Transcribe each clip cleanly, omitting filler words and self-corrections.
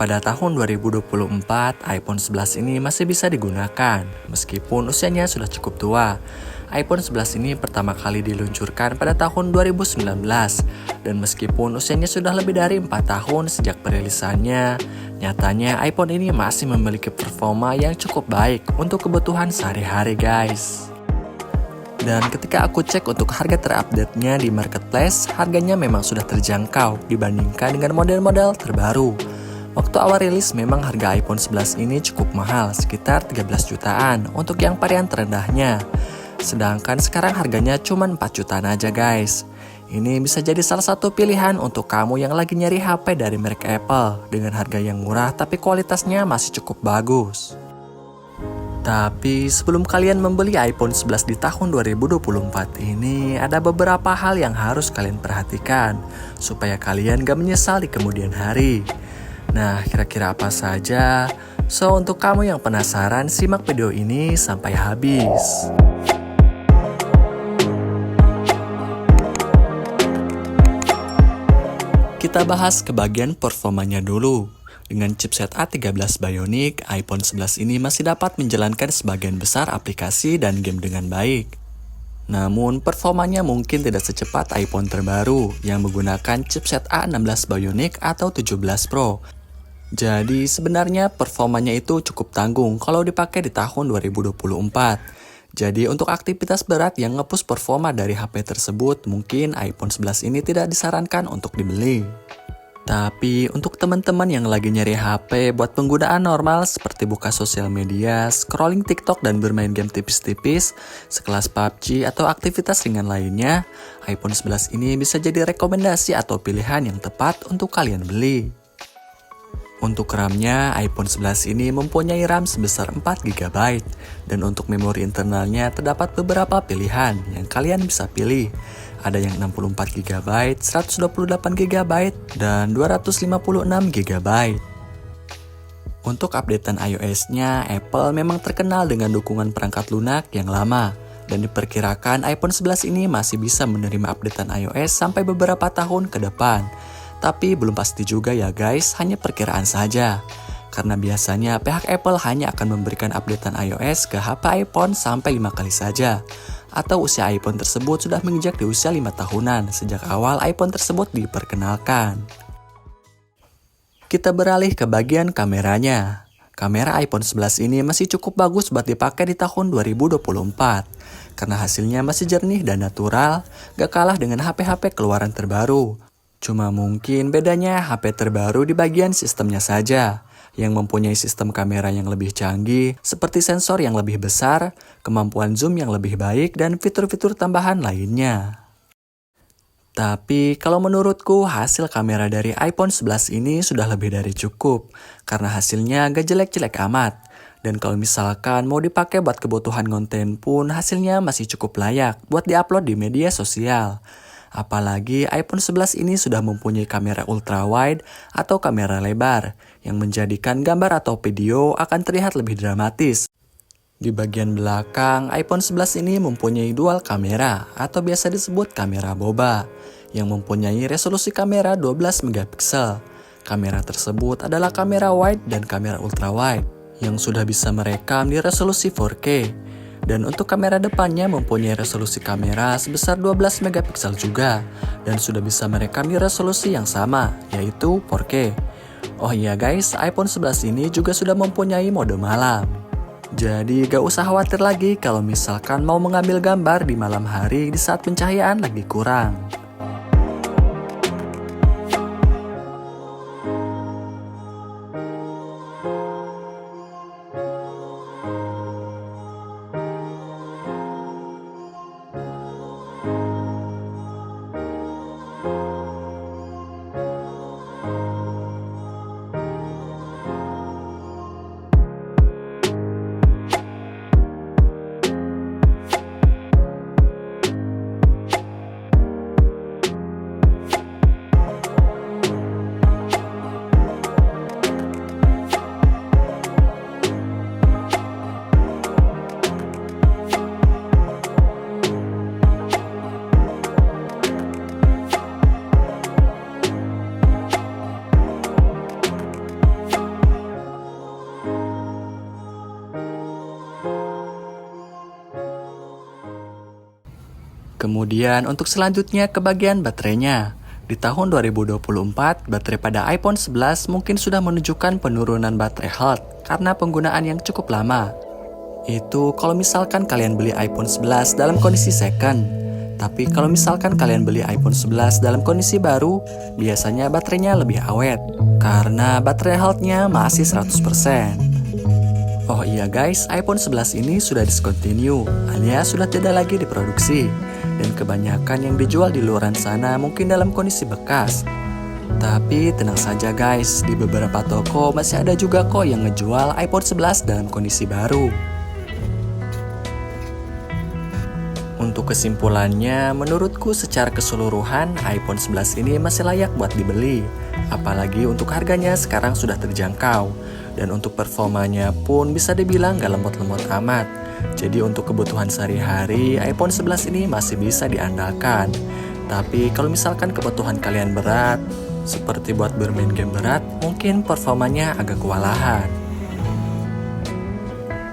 Pada tahun 2024, iPhone 11 ini masih bisa digunakan, meskipun usianya sudah cukup tua. iPhone 11 ini pertama kali diluncurkan pada tahun 2019, dan meskipun usianya sudah lebih dari 4 tahun sejak perilisannya, nyatanya iPhone ini masih memiliki performa yang cukup baik untuk kebutuhan sehari-hari guys. Dan ketika aku cek untuk harga terupdate-nya di marketplace, harganya memang sudah terjangkau dibandingkan dengan model-model terbaru. Waktu awal rilis memang harga iPhone 11 ini cukup mahal, sekitar 13 jutaan untuk yang varian terendahnya. Sedangkan sekarang harganya cuma 4 jutaan aja guys. Ini bisa jadi salah satu pilihan untuk kamu yang lagi nyari HP dari merek Apple dengan harga yang murah tapi kualitasnya masih cukup bagus. Tapi sebelum kalian membeli iPhone 11 di tahun 2024 ini, ada beberapa hal yang harus kalian perhatikan supaya kalian gak menyesal di kemudian hari. Nah, kira-kira apa saja? So, untuk kamu yang penasaran, simak video ini sampai habis. Kita bahas ke bagian performanya dulu. Dengan chipset A13 Bionic, iPhone 11 ini masih dapat menjalankan sebagian besar aplikasi dan game dengan baik. Namun, performanya mungkin tidak secepat iPhone terbaru yang menggunakan chipset A16 Bionic atau 17 Pro. Jadi, sebenarnya performanya itu cukup tanggung kalau dipakai di tahun 2024. Jadi, untuk aktivitas berat yang nge-push performa dari HP tersebut, mungkin iPhone 11 ini tidak disarankan untuk dibeli. Tapi untuk teman-teman yang lagi nyari HP buat penggunaan normal seperti buka sosial media, scrolling TikTok dan bermain game tipis-tipis, sekelas PUBG atau aktivitas ringan lainnya, iPhone 11 ini bisa jadi rekomendasi atau pilihan yang tepat untuk kalian beli. Untuk RAM-nya, iPhone 11 ini mempunyai RAM sebesar 4GB, dan untuk memori internalnya terdapat beberapa pilihan yang kalian bisa pilih. Ada yang 64GB, 128GB, dan 256GB. Untuk updatean iOS-nya, Apple memang terkenal dengan dukungan perangkat lunak yang lama, dan diperkirakan iPhone 11 ini masih bisa menerima updatean iOS sampai beberapa tahun ke depan. Tapi belum pasti juga ya guys, hanya perkiraan saja. Karena biasanya pihak Apple hanya akan memberikan updatean iOS ke HP iPhone sampai 5 kali saja. Atau usia iPhone tersebut sudah menginjak di usia 5 tahunan sejak awal iPhone tersebut diperkenalkan. Kita beralih ke bagian kameranya. Kamera iPhone 11 ini masih cukup bagus buat dipakai di tahun 2024. Karena hasilnya masih jernih dan natural, gak kalah dengan HP-HP keluaran terbaru. Cuma mungkin bedanya HP terbaru di bagian sistemnya saja, yang mempunyai sistem kamera yang lebih canggih, seperti sensor yang lebih besar, kemampuan zoom yang lebih baik, dan fitur-fitur tambahan lainnya. Tapi kalau menurutku hasil kamera dari iPhone 11 ini sudah lebih dari cukup, karena hasilnya gak jelek-jelek amat. Dan kalau misalkan mau dipakai buat kebutuhan konten pun hasilnya masih cukup layak buat diupload di media sosial. Apalagi iPhone 11 ini sudah mempunyai kamera ultrawide atau kamera lebar yang menjadikan gambar atau video akan terlihat lebih dramatis. Di bagian belakang, iPhone 11 ini mempunyai dual kamera atau biasa disebut kamera boba yang mempunyai resolusi kamera 12 megapiksel. Kamera tersebut adalah kamera wide dan kamera ultrawide yang sudah bisa merekam di resolusi 4K. Dan untuk kamera depannya mempunyai resolusi kamera sebesar 12 megapiksel juga dan sudah bisa merekam di resolusi yang sama, yaitu 4K. Oh iya guys, iPhone 11 ini juga sudah mempunyai mode malam. Jadi gak usah khawatir lagi kalau misalkan mau mengambil gambar di malam hari di saat pencahayaan lagi kurang. Kemudian untuk selanjutnya ke bagian baterainya. Di tahun 2024, baterai pada iPhone 11 mungkin sudah menunjukkan penurunan baterai health karena penggunaan yang cukup lama. Itu kalau misalkan kalian beli iPhone 11 dalam kondisi second. Tapi kalau misalkan kalian beli iPhone 11 dalam kondisi baru, biasanya baterainya lebih awet karena baterai health-nya masih 100%. Oh iya guys, iPhone 11 ini sudah discontinue, alias sudah tidak lagi diproduksi. Dan kebanyakan yang dijual di luaran sana mungkin dalam kondisi bekas. Tapi tenang saja guys, di beberapa toko masih ada juga kok yang ngejual iPhone 11 dalam kondisi baru. Untuk kesimpulannya, menurutku secara keseluruhan iPhone 11 ini masih layak buat dibeli. Apalagi untuk harganya sekarang sudah terjangkau. Dan untuk performanya pun bisa dibilang gak lemot-lemot amat. Jadi untuk kebutuhan sehari-hari, iPhone 11 ini masih bisa diandalkan. Tapi kalau misalkan kebutuhan kalian berat, seperti buat bermain game berat, mungkin performanya agak kewalahan.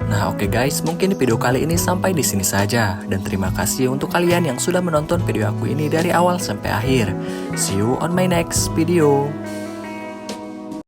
Nah oke guys, mungkin video kali ini sampai di sini saja. Dan terima kasih untuk kalian yang sudah menonton video aku ini dari awal sampai akhir. See you on my next video.